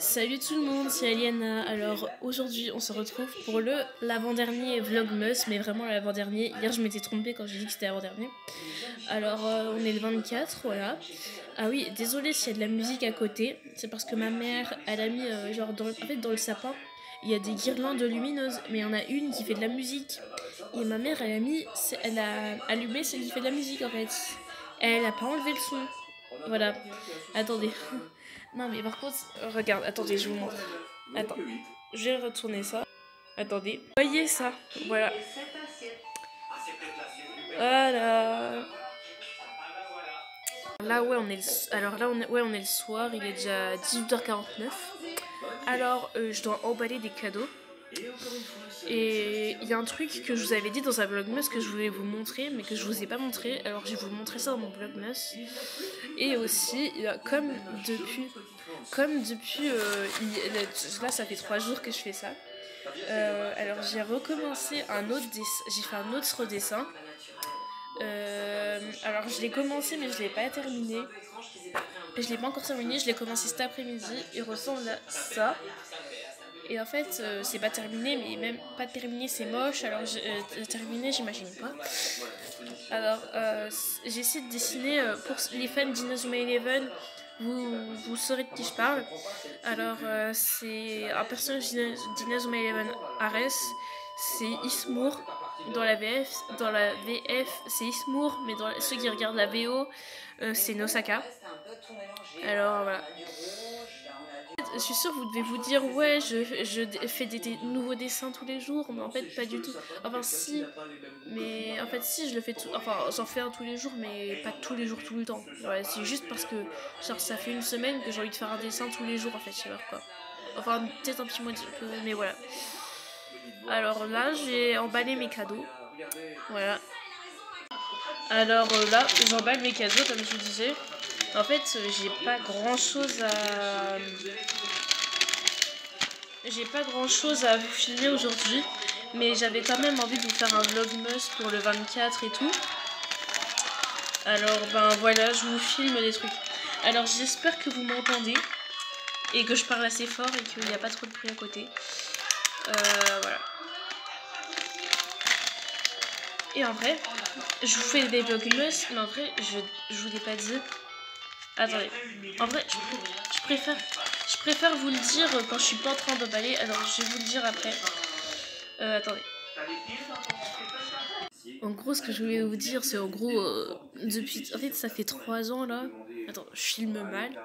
Salut tout le monde, c'est Aliana. Alors aujourd'hui on se retrouve pour l'avant-dernier Vlogmas, mais vraiment l'avant-dernier. Hier je m'étais trompée quand j'ai dit que c'était l'avant-dernier. Alors on est le 24, voilà. Ah oui, désolée s'il y a de la musique à côté, c'est parce que ma mère elle a mis genre dans le sapin, il y a des guirlandes lumineuses, mais il y en a une qui fait de la musique. Et ma mère elle a allumé celle qui fait de la musique en fait. Elle a pas enlevé le son. Voilà. Attendez. Non mais par contre, regarde, attendez, je vous montre. Attends, je vais retourner ça. Attendez. Voyez ça. Voilà. Voilà. Là ouais on est alors là on est le soir, il est déjà 18h49. Alors je dois emballer des cadeaux. Et il y a un truc que je vous avais dit dans un vlogmas que je voulais vous montrer, mais que je vous ai pas montré. Alors je vais vous montrer ça dans mon vlogmas. Et aussi, là ça fait 3 jours que je fais ça. Alors j'ai recommencé j'ai fait un autre dessin. Alors je l'ai commencé mais je l'ai pas terminé. Je l'ai pas encore terminé, je l'ai commencé cet après-midi. Il ressemble à ça. Et en fait, c'est pas terminé, mais même pas terminé, c'est moche. Alors, terminé, j'imagine pas. Alors, j'ai essayé de dessiner pour les fans d'Inazuma Eleven. Vous saurez de qui je parle. Alors, c'est un personnage d'Inazuma Eleven Ares. C'est Ismour dans la VF. Dans la VF, c'est Ismour, mais dans ceux qui regardent la VO, c'est Nosaka. Alors, voilà. Je suis sûre vous devez vous dire ouais je fais des nouveaux dessins tous les jours, mais en fait pas du tout. Enfin si, mais en fait si je le fais enfin j'en fais un tous les jours, mais pas tous les jours tout le temps. Ouais, c'est juste parce que genre ça fait une semaine que j'ai envie de faire un dessin tous les jours en fait, je sais pas quoi. Enfin peut-être un petit mois, mais voilà. Alors là j'ai emballé mes cadeaux. Voilà. Alors là j'emballe mes cadeaux comme je vous disais. En fait j'ai pas grand chose à vous filmer aujourd'hui, mais j'avais quand même envie de vous faire un vlogmas pour le 24 et tout. Alors ben voilà, je vous filme des trucs. Alors j'espère que vous m'entendez et que je parle assez fort et qu'il n'y a pas trop de bruit à côté. Voilà. Et en vrai, je vous fais des vlogmas, mais en vrai, je vous l'ai pas dit. Attendez. En vrai, je préfère vous le dire quand je suis pas en train d'emballer. Alors je vais vous le dire après. Attendez. En gros, ce que je voulais vous dire, c'est en gros, en fait, ça fait 3 ans là. Attends, je filme mal.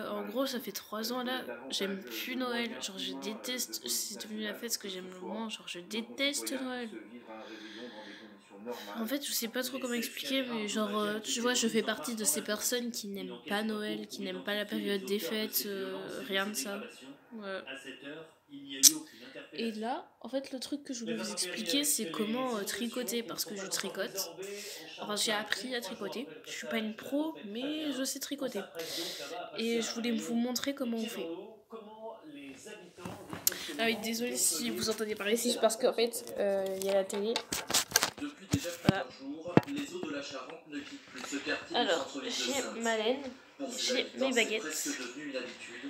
En gros, ça fait 3 ans là, j'aime plus Noël. Genre, je déteste. C'est devenu la fête ce que j'aime le moins. Genre, je déteste Noël. En fait, je sais pas trop comment expliquer, mais genre, tu vois, je fais partie de ces personnes qui n'aiment pas Noël, qui n'aiment pas la période des fêtes, rien de ça. Ouais. Et là, en fait, le truc que je voulais vous expliquer, c'est comment tricoter, parce que je tricote. Enfin, j'ai appris à tricoter. Je suis pas une pro, mais je sais tricoter. Et je voulais vous montrer comment on fait. Ah oui, désolé si vous entendez parler, c'est parce qu'en fait, il y a la télé. Depuis déjà plusieurs jours, les eaux de la Charente ne quittent plus ce quartier. Alors, j'ai ma laine, j'ai mes baguettes. Presque devenu une habitude.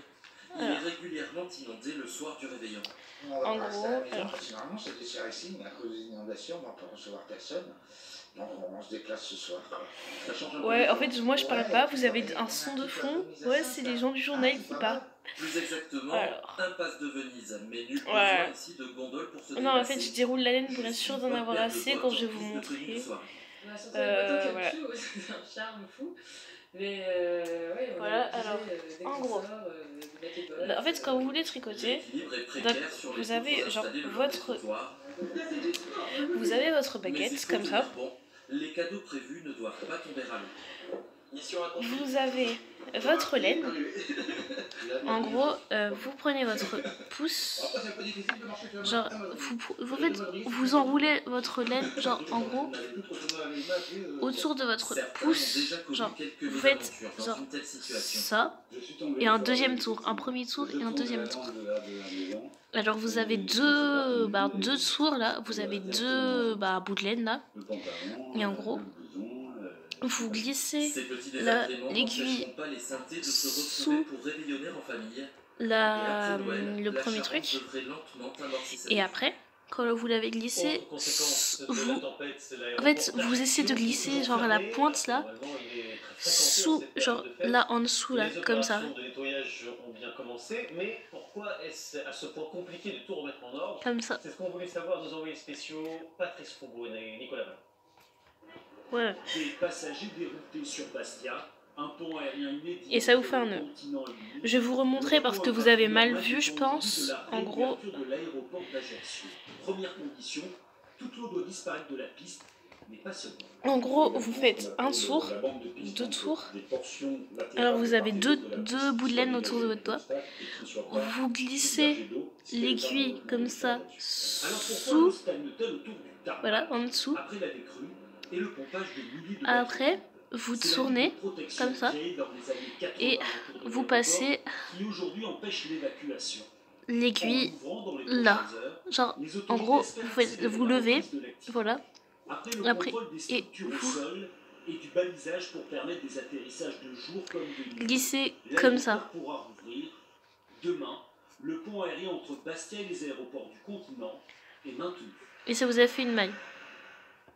Il est régulièrement inondé le soir du réveillon. En gros, alors... Généralement, ça dessert ici, mais à cause des inondations, on va pas recevoir personne. Donc, on se déplace ce soir. Ouais, en fait, moi je parle pas, vous avez un son de fond. Ouais, c'est les gens du journal qui parlent. Plus exactement, impasse de Venise, mais nul besoin ici de gondole pour se déplacer. Non, en fait, je déroule la laine pour être sûre d'en avoir assez quand je vais vous montrer. Voilà. C'est un charme fou. Mais ouais, voilà, alors, en gros, en fait, quand vous voulez tricoter, vous avez genre votre baguette, comme ça. Les cadeaux prévus ne doivent pas tomber à l'eau. Vous avez votre laine. En gros, vous prenez votre pouce, genre, vous enroulez votre laine, genre, en gros, autour de votre pouce, genre, vous faites, genre, ça, et un deuxième tour, un premier tour et un deuxième tour. Alors, vous avez deux tours, là, vous avez deux bouts de laine, là, et en gros, vous glissez l'aiguille sous le premier truc. Et après, quand vous l'avez glissé, vous essayez de glisser genre à la pointe là, sous, genre là en dessous là, comme ça. Comme ça. C'est ce qu'ont voulu savoir nos envoyés spéciaux Patrice Fouboune et Nicolas Vallon. Ouais. Des passagers déroutés sur Bastia, un pont aérien inédit. Et ça vous fait un nœud. Je vais vous remontrer parce que vous avez mal vu, je pense. En gros. De l'aéroport d'Ajaccio. Première condition, toute l'eau doit disparaître de la piste, mais pas seulement. En gros, vous faites un tour, 2 tours. Alors vous avez deux bouts de laine autour de votre doigt. Vous glissez l'aiguille comme ça sous, voilà, en dessous. Après, vous tournez comme ça et vous passez l'aiguille là. Genre, en gros, vous levez, voilà. Après, et vous glissez comme ça. Demain, le pont aérien entre Bastia et les aéroports du continent est maintenu. Et ça vous a fait une maille.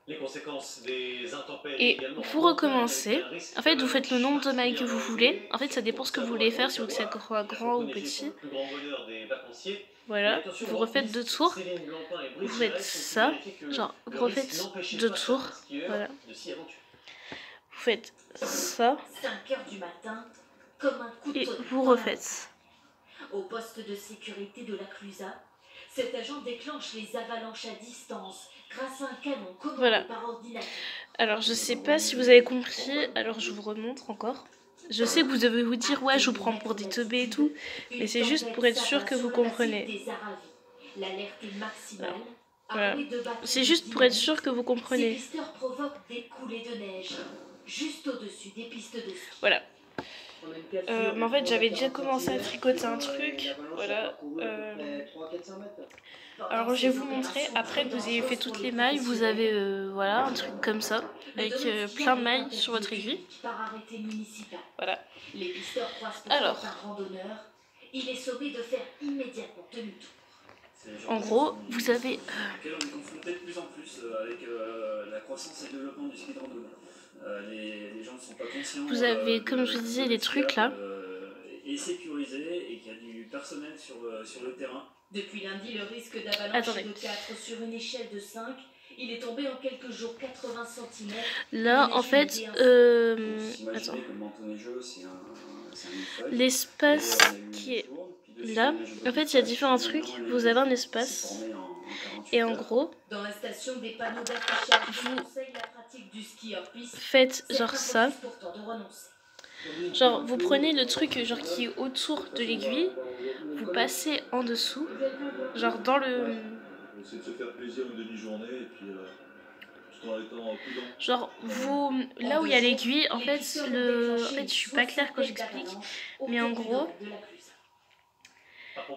Les conséquences des intempéries et vous recommencez. En fait, vous faites le nombre de mailles que vous voulez. En fait, ça dépend ce que vous voulez faire, si vous voulez que ça soit grand ou petit. Voilà, vous refaites 2 tours. Vous faites ça, genre, vous refaites 2 tours. Voilà. Vous faites ça. 5h du matin, comme un coup de et vous refaites. Au poste de sécurité de la Clusa, cet agent déclenche les avalanches à distance grâce à un canon commandé voilà. par ordinateur. Alors je sais pas si vous avez compris, alors je vous remontre encore. Je sais que vous devez vous dire ouais je vous prends pour des teubés et tout, mais c'est juste pour être sûr que vous comprenez. Voilà. C'est juste pour être sûr que vous comprenez. Ces pisteurs provoquent des coulées de neige juste au-dessus des pistes de ski. Voilà. Mais en fait j'avais déjà commencé à tricoter un truc, voilà. Alors je vais vous montrer, après que vous ayez fait toutes les mailles, vous avez voilà, un truc comme ça, avec plein de mailles sur votre aiguille. Voilà. Alors, il est sommé de faire immédiatement demi-tour. En gros, vous avez... on est confronté de plus en plus avec la croissance et le développement du ski de randonnée. Les gens ne sont pas conscients. Vous avez, comme je vous disais, les trucs là. Et sécurisé et qu'il y a du personnel sur le terrain. Depuis lundi, le risque d'avalanche est de 4 sur une échelle de 5. Il est tombé en quelques jours 80 cm. Là, en fait, attends. L'espace qui est là, en fait, il y a différents trucs. Vous avez un espace. Et en gros, dans la station des panneaux d'affichage, vous faites genre ça. Genre, vous prenez le truc genre qui est autour de l'aiguille, vous passez en dessous, genre dans le... C'est de se faire plaisir une demi-journée et puis tout en étant prudent. Genre, vous, là où il y a l'aiguille, en fait, je suis pas claire quand j'explique, mais en gros,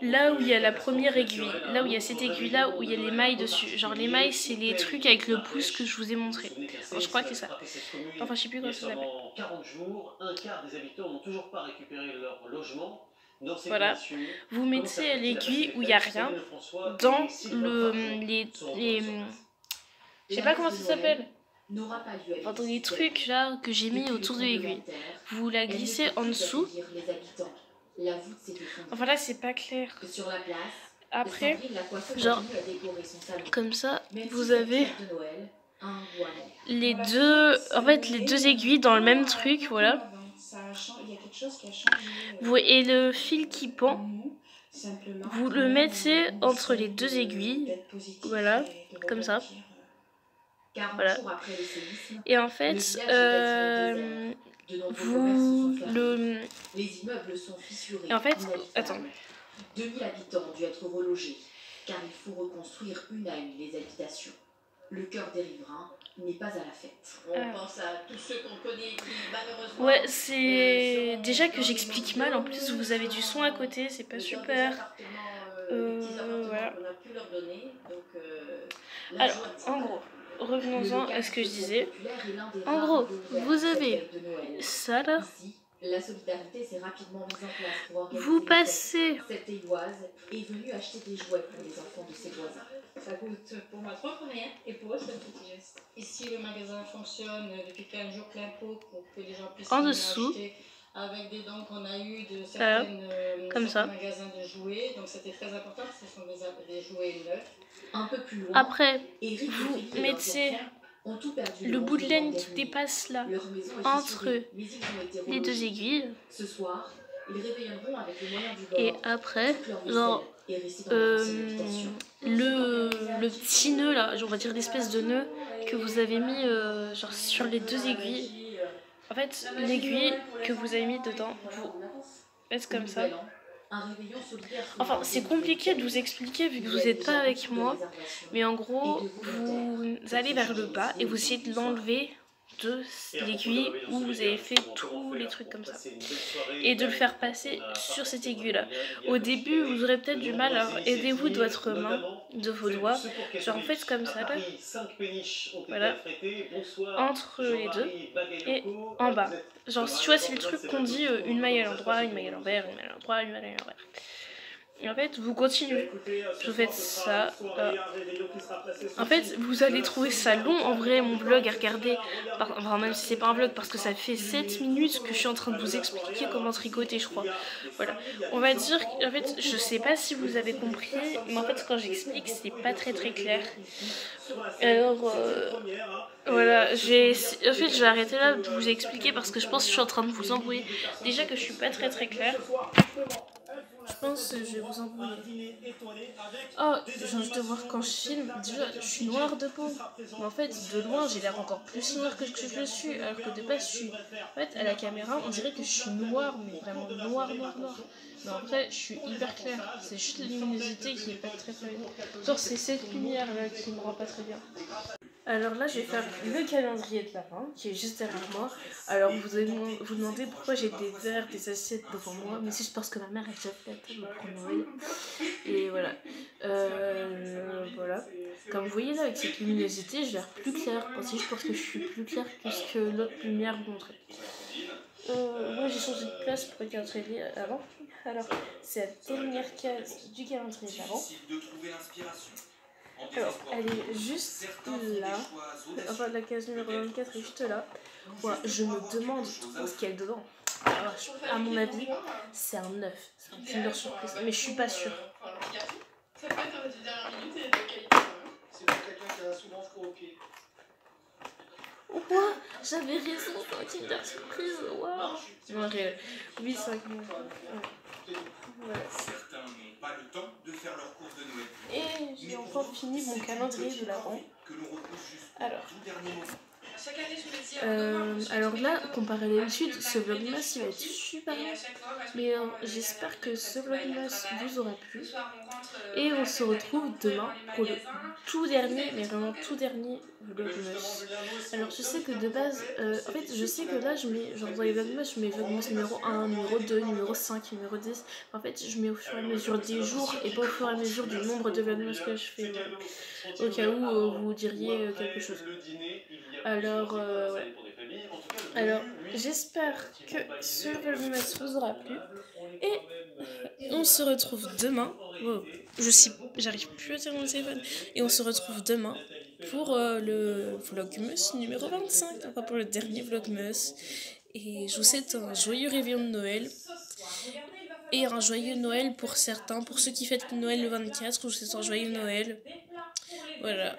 là où il y a la première aiguille, là où il y a cette aiguille là, où il y a les mailles dessus, genre les mailles c'est les trucs avec le pouce que je vous ai montré. Alors, je crois que c'est ça. Enfin, je sais plus comment ça s'appelle. 40 jours, un quart des habitants n'ont toujours pas récupéré leur logement. Voilà, vous mettez l'aiguille où il n'y a rien dans les je sais pas comment ça s'appelle. Enfin, dans les trucs là que j'ai mis autour de l'aiguille. Vous la glissez en dessous. Enfin là c'est pas clair. Après, genre comme ça, vous avez les deux, en fait les deux aiguilles dans le même truc, voilà. Et le fil qui pend, vous le mettez entre les deux aiguilles, voilà, comme ça. Voilà. Et en fait, Et en fait, attends. 2000 habitants ont dû être relogés, car il faut reconstruire une à une les habitations. Le cœur des riverains n'est pas à la fête. On pense à tous ceux qu'on connaît qui, malheureusement... Ouais, c'est... Déjà que j'explique mal, en plus vous avez du son à côté, c'est pas super. Voilà. Alors, en gros, revenons-en à ce que je disais. En gros, vous avez ça là, La solidarité s'est rapidement mise en place pour organiser Vous les passez. fêtes. Cette Éloise est venue acheter des jouets pour les enfants de ses voisins. Ça coûte pour moi 3 pour rien et pour eux c'est un petit geste. Ici le magasin fonctionne depuis 15 jours plein pot pour que les gens puissent En venir dessous. acheter avec des dons qu'on a eu de certaines, comme ça. magasins de jouets. Donc c'était très important parce que ce sont des jouets neufs. Un peu plus loin, Après, Eric et vous Philippe et mettez leurs enfants ont tout perdu le le bout de lendemain laine qui dernier. dépasse là, Leur maison est entre fissurée, mais ils ont été les deux relogés. aiguilles. Ce soir, ils réveilleront avec les moyens du bord. Et après, Toute leur genre, vaisselle est restée dans leur ancienne habitation. le petit nœud là, on va dire l'espèce de nœud que vous avez mis genre sur les deux aiguilles. En fait, l'aiguille que vous avez mis dedans, vous faites comme ça. Un réveillon solidaire. Enfin, c'est compliqué de vous expliquer vu que vous n'êtes pas avec moi. Mais en gros, vous allez vers le bas et vous essayez de l'enlever de l'aiguille où vous avez fait tous les trucs comme ça. Et de le faire passer sur cette aiguille-là. Au début, vous aurez peut-être du mal, alors aidez-vous de votre main, de vos doigts. Genre, en fait comme ça, là. Voilà. Entre les deux et en bas. Genre, tu vois, c'est le truc qu'on dit une maille à l'endroit, une maille à l'envers, une maille à l'endroit, une maille à l'envers. Et en fait, vous continuez. Vous faites ça. En fait, vous allez trouver ça long en vrai, mon vlog à regarder. Enfin, même si c'est pas un vlog, parce que ça fait 7 minutes que je suis en train de vous expliquer comment tricoter, je crois. Voilà. On va dire, en fait, je sais pas si vous avez compris, mais en fait, quand j'explique, c'est pas très clair. Alors, voilà, en fait, je vais arrêter là de vous expliquer parce que je pense que je suis en train de vous embrouiller. Déjà que je suis pas très claire. Je pense que je vais vous embrouiller. Oh, j'ai de voir quand je filme, déjà, je suis noire de peau. Mais en fait, de loin, j'ai l'air encore plus noire que je le suis. Alors que de base, je suis... En fait, à la caméra, on dirait que je suis noire, mais vraiment noire. Mais en fait, je suis hyper claire. C'est juste la luminosité qui est pas très bien. Genre, c'est cette lumière-là qui me rend pas très bien. Alors là, je vais faire le calendrier de l'Avent, qui est juste derrière moi. Alors vous allez vous demander pourquoi j'ai des verres, des assiettes devant moi, mais c'est juste parce que ma mère a déjà fait la table pour Noël. Et voilà. Voilà. Comme vous voyez là, avec cette luminosité, j'ai l'air plus claire. Aussi, je pense que je suis plus claire que ce que l'autre lumière vous montrait. Moi, j'ai changé de place pour le calendrier avant. Alors, c'est la dernière case du calendrier de l'Avent. Alors, elle est juste là, enfin la case numéro 24 est juste là. Ouais, je me demande trop ce qu'il y a dedans. Alors, à mon avis, c'est un 9, c'est un Kinder Surprise, mais je suis pas sûre. Ça peut être un des dernières minutes et de qualité. C'est pour quelqu'un qui a souvent froid aux pieds. Ouah, j'avais raison, c'est un Kinder Surprise, waouh. Oui, c'est un Kinder Surprise. Voilà. Certains n'ont pas le temps de faire leur course de Noël. Et j'ai enfin fini mon calendrier de l'Avent. Alors, alors là, comparé à d'habitude, ce vlogmas il va être super long. Mais j'espère que ce vlogmas vous aura plu. Et on se retrouve demain pour le tout dernier, mais vraiment tout dernier vlogmas. Alors je sais que de base, en fait je sais que là je mets, genre dans les vlogmas, je mets vlogmas numéro 1, numéro 2, numéro 5, numéro 10. En fait je mets au fur et à mesure des jours et pas au fur et à mesure du nombre de vlogmas que je fais. Au cas où vous diriez quelque chose. Alors, ouais. Alors, j'espère que ce vlogmas vous aura plu. Et on se retrouve demain. Oh, j'arrive plus à tenir mon téléphone. Et on se retrouve demain pour le vlogmas numéro 25. Enfin, pour le dernier vlogmas. Et je vous souhaite un joyeux réveillon de Noël. Et un joyeux Noël pour certains. Pour ceux qui fêtent Noël le 24, je vous souhaite un joyeux Noël. Voilà.